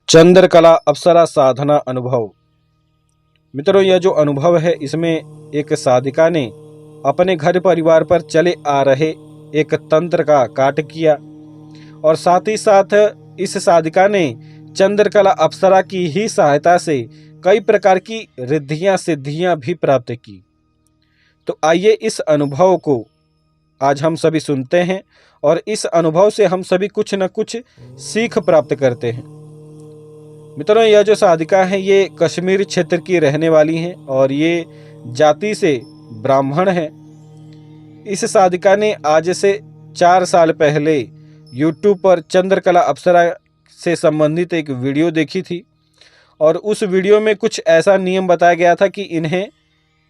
चंद्रकला अप्सरा साधना अनुभव। मित्रों, यह जो अनुभव है इसमें एक साधिका ने अपने घर परिवार पर चले आ रहे एक तंत्र का काट किया और साथ ही साथ इस साधिका ने चंद्रकला अप्सरा की ही सहायता से कई प्रकार की रिद्धियां सिद्धियां भी प्राप्त की। तो आइए इस अनुभव को आज हम सभी सुनते हैं और इस अनुभव से हम सभी कुछ न कुछ सीख प्राप्त करते हैं। मित्रों, यह जो साधिका है ये कश्मीर क्षेत्र की रहने वाली हैं और ये जाति से ब्राह्मण है। इस साधिका ने आज से 4 साल पहले YouTube पर चंद्रकला अप्सरा से संबंधित एक वीडियो देखी थी और उस वीडियो में कुछ ऐसा नियम बताया गया था कि इन्हें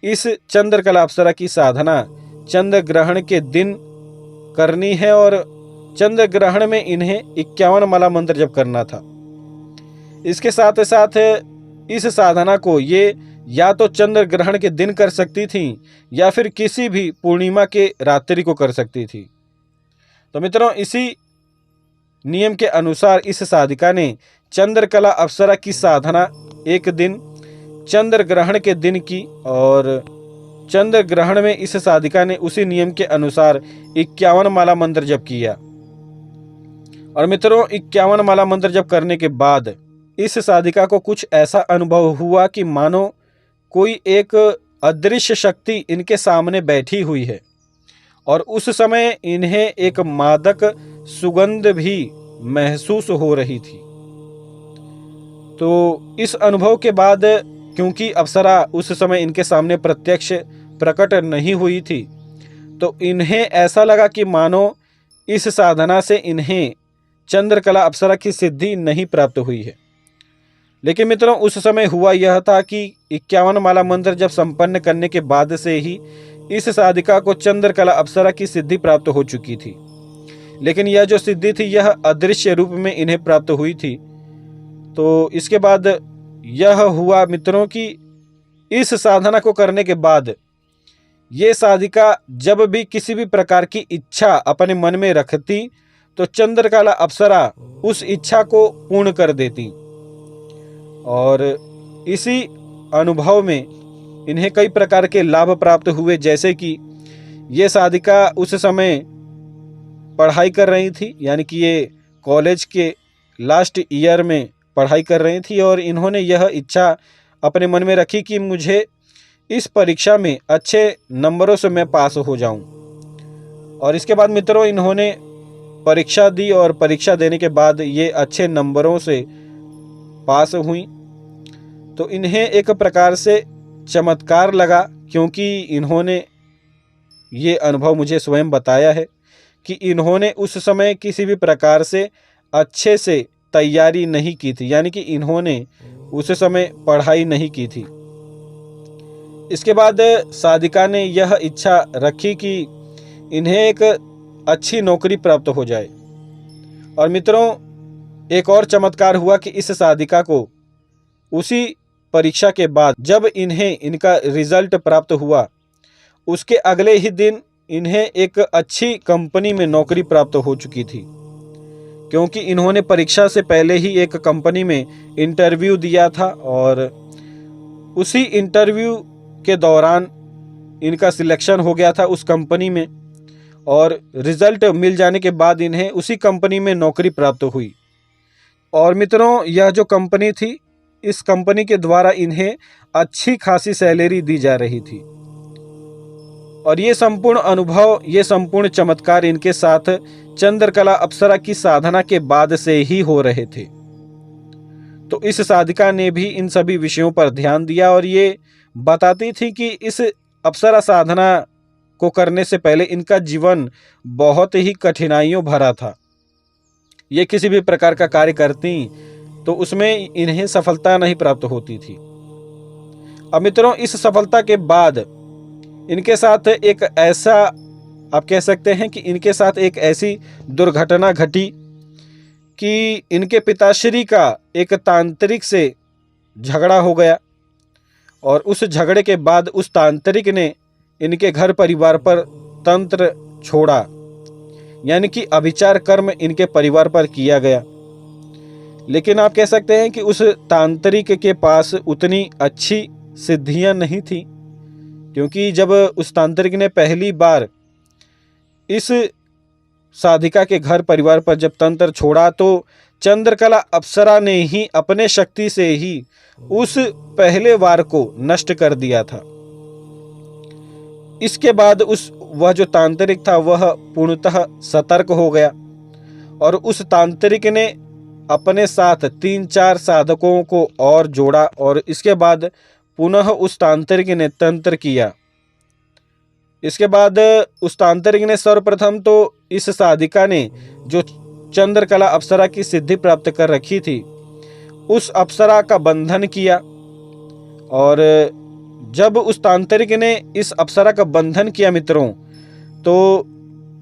इस चंद्रकला अप्सरा की साधना चंद्र ग्रहण के दिन करनी है और चंद्र ग्रहण में इन्हें 51 माला मंत्र जप करना था। इसके साथ साथ इस साधना को ये या तो चंद्र ग्रहण के दिन कर सकती थी या फिर किसी भी पूर्णिमा के रात्रि को कर सकती थी। तो मित्रों, इसी नियम के अनुसार इस साधिका ने चंद्रकला अप्सरा की साधना एक दिन चंद्र ग्रहण के दिन की और चंद्र ग्रहण में इस साधिका ने उसी नियम के अनुसार 51 माला मंत्र जप किया। और मित्रों, 51 माला मंत्र जप करने के बाद इस साधिका को कुछ ऐसा अनुभव हुआ कि मानो कोई एक अदृश्य शक्ति इनके सामने बैठी हुई है और उस समय इन्हें एक मादक सुगंध भी महसूस हो रही थी। तो इस अनुभव के बाद, क्योंकि अप्सरा उस समय इनके सामने प्रत्यक्ष प्रकट नहीं हुई थी, तो इन्हें ऐसा लगा कि मानो इस साधना से इन्हें चंद्रकला अप्सरा की सिद्धि नहीं प्राप्त हुई है। लेकिन मित्रों, उस समय हुआ यह था कि 51 माला मंत्र जब संपन्न करने के बाद से ही इस साधिका को चंद्रकला अप्सरा की सिद्धि प्राप्त हो चुकी थी। लेकिन यह जो सिद्धि थी यह अदृश्य रूप में इन्हें प्राप्त हुई थी। तो इसके बाद यह हुआ मित्रों कि इस साधना को करने के बाद ये साधिका जब भी किसी भी प्रकार की इच्छा अपने मन में रखती तो चंद्रकला अप्सरा उस इच्छा को पूर्ण कर देती। और इसी अनुभव में इन्हें कई प्रकार के लाभ प्राप्त हुए, जैसे कि ये साधिका उस समय पढ़ाई कर रही थी, यानी कि ये कॉलेज के लास्ट ईयर में पढ़ाई कर रही थी और इन्होंने यह इच्छा अपने मन में रखी कि मुझे इस परीक्षा में अच्छे नंबरों से मैं पास हो जाऊं। और इसके बाद मित्रों, इन्होंने परीक्षा दी और परीक्षा देने के बाद ये अच्छे नंबरों से पास हुई। तो इन्हें एक प्रकार से चमत्कार लगा, क्योंकि इन्होंने ये अनुभव मुझे स्वयं बताया है कि इन्होंने उस समय किसी भी प्रकार से अच्छे से तैयारी नहीं की थी, यानी कि इन्होंने उस समय पढ़ाई नहीं की थी। इसके बाद साधिका ने यह इच्छा रखी कि इन्हें एक अच्छी नौकरी प्राप्त हो जाए। और मित्रों, एक और चमत्कार हुआ कि इस साधिका को उसी परीक्षा के बाद जब इन्हें इनका रिजल्ट प्राप्त हुआ, उसके अगले ही दिन इन्हें एक अच्छी कंपनी में नौकरी प्राप्त हो चुकी थी, क्योंकि इन्होंने परीक्षा से पहले ही एक कंपनी में इंटरव्यू दिया था और उसी इंटरव्यू के दौरान इनका सिलेक्शन हो गया था उस कंपनी में और रिजल्ट मिल जाने के बाद इन्हें उसी कंपनी में नौकरी प्राप्त हुई। और मित्रों, यह जो कंपनी थी, इस कंपनी के द्वारा इन्हें अच्छी खासी सैलरी दी जा रही थी। और ये संपूर्ण अनुभव, ये संपूर्ण चमत्कार इनके साथ चंद्रकला अप्सरा की साधना के बाद से ही हो रहे थे। तो इस साधिका ने भी इन सभी विषयों पर ध्यान दिया और ये बताती थी कि इस अप्सरा साधना को करने से पहले इनका जीवन बहुत ही कठिनाइयों भरा था। ये किसी भी प्रकार का कार्य करती तो उसमें इन्हें सफलता नहीं प्राप्त होती थी। अब मित्रों, इस सफलता के बाद इनके साथ एक ऐसा, आप कह सकते हैं कि इनके साथ एक ऐसी दुर्घटना घटी कि इनके पिताश्री का एक तांत्रिक से झगड़ा हो गया और उस झगड़े के बाद उस तांत्रिक ने इनके घर परिवार पर तंत्र छोड़ा, यानी कि अभिचार कर्म इनके परिवार पर किया गया। लेकिन आप कह सकते हैं कि उस तांत्रिक के पास उतनी अच्छी सिद्धियां नहीं थी, क्योंकि जब उस तांत्रिक ने पहली बार इस साधिका के घर परिवार पर जब तंत्र छोड़ा तो चंद्रकला अप्सरा ने ही अपने शक्ति से ही उस पहले वार को नष्ट कर दिया था। इसके बाद वह जो तांत्रिक था वह पूर्णतः सतर्क हो गया और उस तांत्रिक ने अपने साथ 3-4 साधकों को और जोड़ा और इसके बाद पुनः उस तांत्रिक ने तंत्र किया। इसके बाद उस तांत्रिक ने सर्वप्रथम तो इस साधिका ने जो चंद्रकला अप्सरा की सिद्धि प्राप्त कर रखी थी उस अप्सरा का बंधन किया, और जब उस तांत्रिक ने इस अप्सरा का बंधन किया मित्रों, तो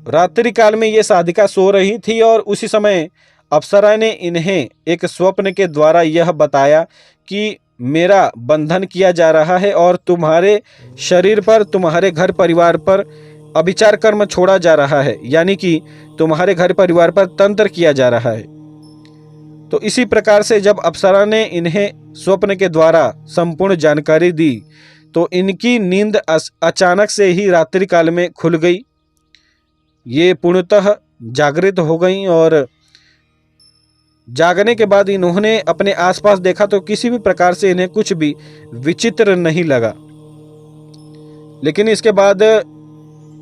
रात्रि काल में ये साधिका सो रही थी और उसी समय अप्सरा ने इन्हें एक स्वप्न के द्वारा यह बताया कि मेरा बंधन किया जा रहा है और तुम्हारे शरीर पर, तुम्हारे घर परिवार पर अभिचार कर्म छोड़ा जा रहा है, यानी कि तुम्हारे घर परिवार पर तंत्र किया जा रहा है। तो इसी प्रकार से जब अप्सरा ने इन्हें स्वप्न के द्वारा संपूर्ण जानकारी दी तो इनकी नींद अचानक से ही रात्रि काल में खुल गई। ये पूर्णतः जागृत हो गई और जागने के बाद इन्होंने अपने आसपास देखा तो किसी भी प्रकार से इन्हें कुछ भी विचित्र नहीं लगा। लेकिन इसके बाद,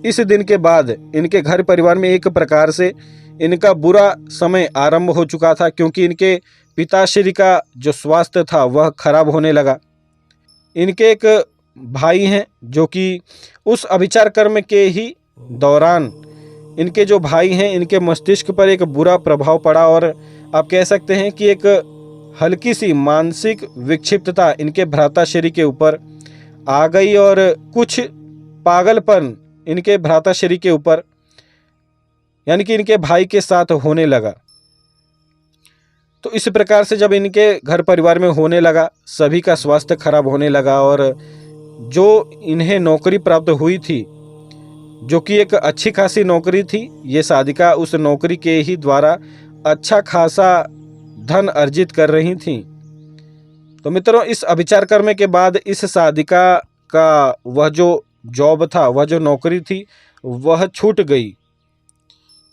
इस दिन के बाद इनके घर परिवार में एक प्रकार से इनका बुरा समय आरंभ हो चुका था, क्योंकि इनके पिताश्री का जो स्वास्थ्य था वह खराब होने लगा। इनके एक भाई हैं जो कि उस अभिचार कर्म के ही दौरान इनके जो भाई हैं इनके मस्तिष्क पर एक बुरा प्रभाव पड़ा और आप कह सकते हैं कि एक हल्की सी मानसिक विक्षिप्तता इनके भ्राताश्री के ऊपर आ गई और कुछ पागलपन इनके भ्राताश्री के ऊपर, यानी कि इनके भाई के साथ होने लगा। तो इस प्रकार से जब इनके घर परिवार में होने लगा, सभी का स्वास्थ्य खराब होने लगा और जो इन्हें नौकरी प्राप्त हुई थी, जो कि एक अच्छी खासी नौकरी थी, ये साधिका उस नौकरी के ही द्वारा अच्छा खासा धन अर्जित कर रही थी। तो मित्रों, इस अभिचार कर्म के बाद इस साधिका का वह जो जॉब था, वह जो नौकरी थी, वह छूट गई,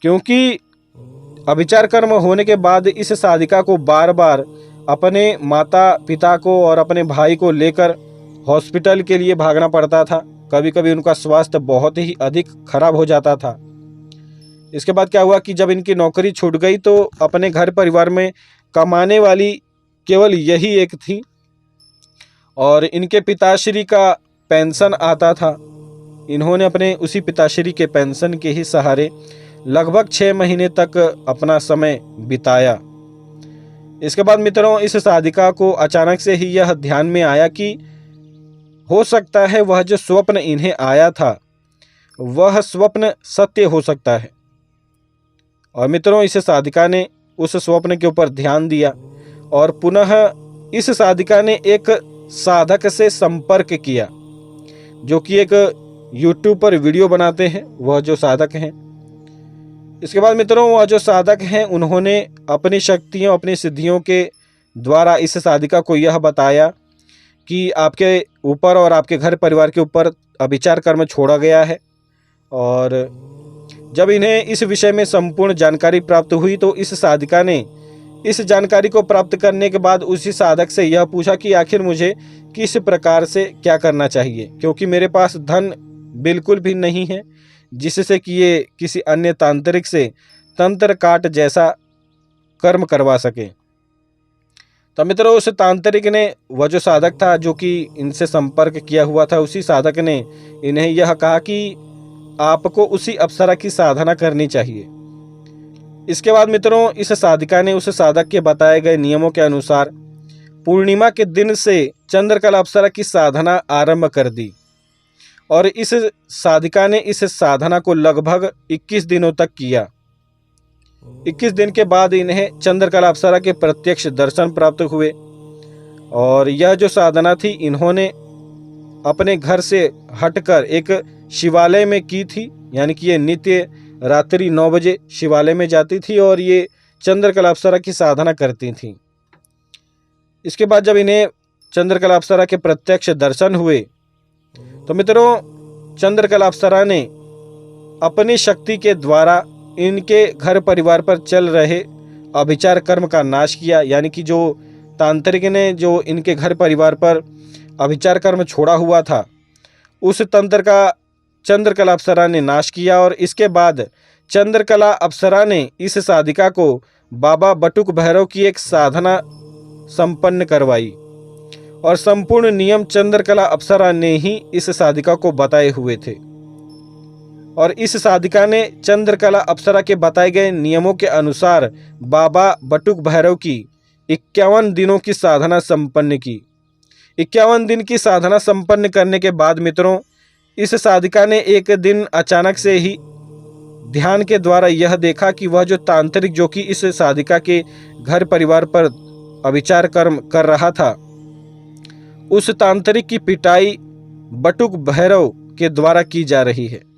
क्योंकि अभिचार कर्म होने के बाद इस साधिका को बार बार अपने माता पिता को और अपने भाई को लेकर हॉस्पिटल के लिए भागना पड़ता था। कभी कभी उनका स्वास्थ्य बहुत ही अधिक खराब हो जाता था। इसके बाद क्या हुआ कि जब इनकी नौकरी छूट गई तो अपने घर परिवार में कमाने वाली केवल यही एक थी और इनके पिताश्री का पेंशन आता था। इन्होंने अपने उसी पिताश्री के पेंशन के ही सहारे लगभग 6 महीने तक अपना समय बिताया। इसके बाद मित्रों, इस साधिका को अचानक से ही यह ध्यान में आया कि हो सकता है वह जो स्वप्न इन्हें आया था वह स्वप्न सत्य हो सकता है। और मित्रों, इस साधिका ने उस स्वप्न के ऊपर ध्यान दिया और पुनः इस साधिका ने एक साधक से संपर्क किया जो कि एक YouTube पर वीडियो बनाते हैं, वह जो साधक हैं। इसके बाद मित्रों, वह जो साधक हैं उन्होंने अपनी शक्तियों, अपनी सिद्धियों के द्वारा इस साधिका को यह बताया कि आपके ऊपर और आपके घर परिवार के ऊपर अभिचार कर्म छोड़ा गया है। और जब इन्हें इस विषय में संपूर्ण जानकारी प्राप्त हुई तो इस साधिका ने इस जानकारी को प्राप्त करने के बाद उसी साधक से यह पूछा कि आखिर मुझे किस प्रकार से क्या करना चाहिए, क्योंकि मेरे पास धन बिल्कुल भी नहीं है जिससे कि ये किसी अन्य तांत्रिक से तंत्र काट जैसा कर्म करवा सके। तो मित्रों, उस तांत्रिक ने, वह जो साधक था जो कि इनसे संपर्क किया हुआ था, उसी साधक ने इन्हें यह कहा कि आपको उसी अप्सरा की साधना करनी चाहिए। इसके बाद मित्रों, इस साधिका ने उस साधक के बताए गए नियमों के अनुसार पूर्णिमा के दिन से चंद्रकला अप्सरा की साधना आरंभ कर दी और इस साधिका ने इस साधना को लगभग 21 दिनों तक किया। 21 दिन के बाद इन्हें चंद्रकला अप्सरा के प्रत्यक्ष दर्शन प्राप्त हुए और यह जो साधना थी इन्होंने अपने घर से हटकर एक शिवालय में की थी, यानी कि ये नित्य रात्रि 9 बजे शिवालय में जाती थी और ये चंद्रकला अप्सरा की साधना करती थी। इसके बाद जब इन्हें चंद्रकला अप्सरा के प्रत्यक्ष दर्शन हुए तो मित्रों चंद्रकला अप्सरा ने अपनी शक्ति के द्वारा इनके घर परिवार पर चल रहे अभिचार कर्म का नाश किया। यानी कि जो तांत्रिक ने जो इनके घर परिवार पर अभिचार कर्म छोड़ा हुआ था उस तंत्र का चंद्रकला अप्सरा ने नाश किया। और इसके बाद चंद्रकला अप्सरा ने इस साधिका को बाबा बटुक भैरव की एक साधना संपन्न करवाई और संपूर्ण नियम चंद्रकला अप्सरा ने ही इस साधिका को बताए हुए थे। और इस साधिका ने चंद्रकला अप्सरा के बताए गए नियमों के अनुसार बाबा बटुक भैरव की 51 दिनों की साधना संपन्न की। 51 दिन की साधना संपन्न करने के बाद मित्रों इस साधिका ने एक दिन अचानक से ही ध्यान के द्वारा यह देखा कि वह जो तांत्रिक जो कि इस साधिका के घर परिवार पर अभिचार कर्म कर रहा था उस तांत्रिक की पिटाई बटुक भैरव के द्वारा की जा रही है।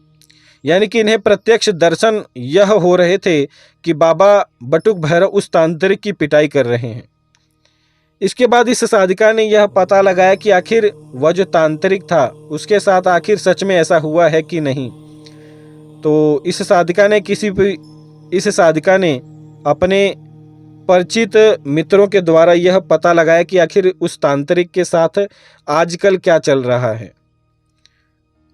यानी कि इन्हें प्रत्यक्ष दर्शन यह हो रहे थे कि बाबा बटुक भैरव उस तांत्रिक की पिटाई कर रहे हैं। इसके बाद इस साधिका ने यह पता लगाया कि आखिर वह जो तांत्रिक था उसके साथ आखिर सच में ऐसा हुआ है कि नहीं। तो इस साधिका ने अपने परिचित मित्रों के द्वारा यह पता लगाया कि आखिर उस तांत्रिक के साथ आजकल क्या चल रहा है।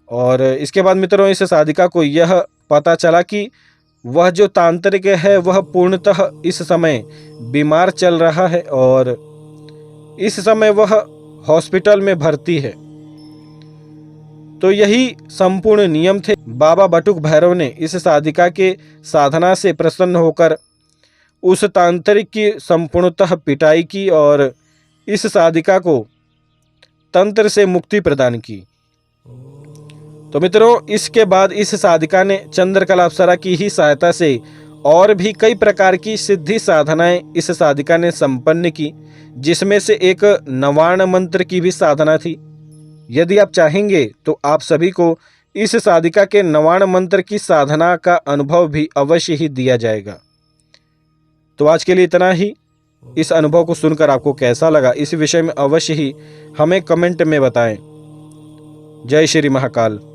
और इसके बाद मित्रों इस साधिका को यह पता चला कि वह जो तांत्रिक है वह पूर्णतः इस समय बीमार चल रहा है और इस समय वह हॉस्पिटल में भर्ती है। तो यही संपूर्ण नियम थे। बाबा बटुक भैरव ने इस साधिका के साधना से प्रसन्न होकर उस तांत्रिक की संपूर्णतः पिटाई की और इस साधिका को तंत्र से मुक्ति प्रदान की। तो मित्रों इसके बाद इस साधिका ने चंद्रकला अप्सरा की ही सहायता से और भी कई प्रकार की सिद्धि साधनाएं इस साधिका ने संपन्न की, जिसमें से एक नवाण मंत्र की भी साधना थी। यदि आप चाहेंगे तो आप सभी को इस साधिका के नवाण मंत्र की साधना का अनुभव भी अवश्य ही दिया जाएगा। तो आज के लिए इतना ही। इस अनुभव को सुनकर आपको कैसा लगा इस विषय में अवश्य ही हमें कमेंट में बताएं। जय श्री महाकाल।